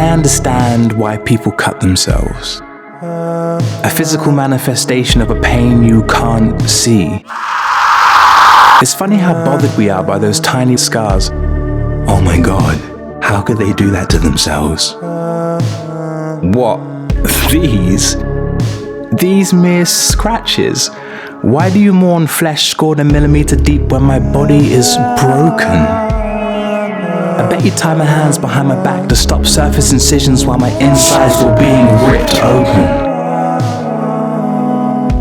I understand why people cut themselves. A physical manifestation of a pain you can't see. It's funny how bothered we are by those tiny scars. Oh my God, how could they do that to themselves? What? These mere scratches? Why do you mourn flesh scored a millimeter deep when my body is broken? I bet you tie my hands behind my back to stop surface incisions while my insides were being ripped open.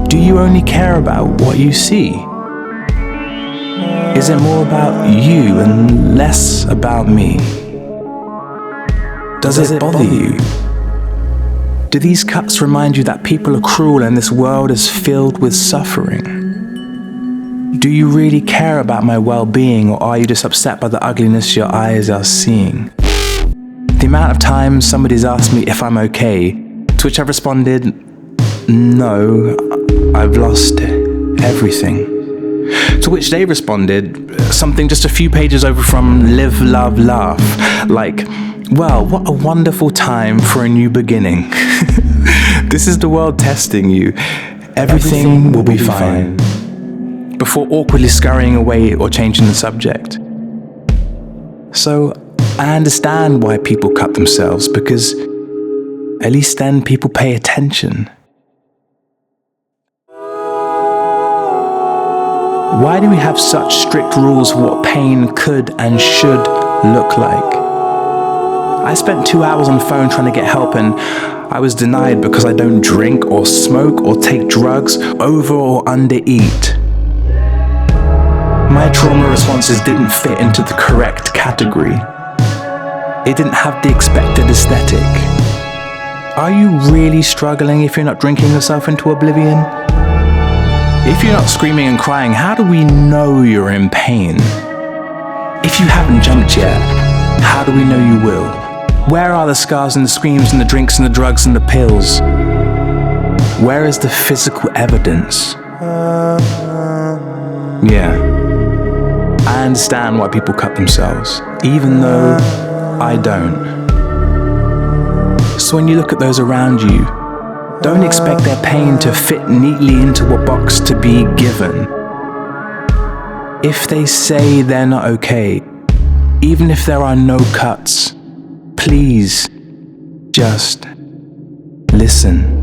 Do you only care about what you see? Is it more about you and less about me? Does it bother you? Do these cuts remind you that people are cruel and this world is filled with suffering? Do you really care about my well-being, or are you just upset by the ugliness your eyes are seeing? The amount of times somebody's asked me if I'm okay, to which I've responded, no, I've lost everything. To which they responded, something just a few pages over from Live, Love, Laugh, like, well, what a wonderful time for a new beginning. This is the world testing you. Everything will be fine. Before awkwardly scurrying away or changing the subject. So, I understand why people cut themselves, because at least then people pay attention. Why do we have such strict rules for what pain could and should look like? I spent 2 hours on the phone trying to get help, and I was denied because I don't drink or smoke or take drugs, over or undereat. My trauma responses didn't fit into the correct category. It didn't have the expected aesthetic. Are you really struggling if you're not drinking yourself into oblivion? If you're not screaming and crying, how do we know you're in pain? If you haven't jumped yet, how do we know you will? Where are the scars and the screams and the drinks and the drugs and the pills? Where is the physical evidence? Yeah, I understand why people cut themselves, even though I don't. So when you look at those around you, don't expect their pain to fit neatly into a box to be given. If they say they're not okay, even if there are no cuts, please just listen.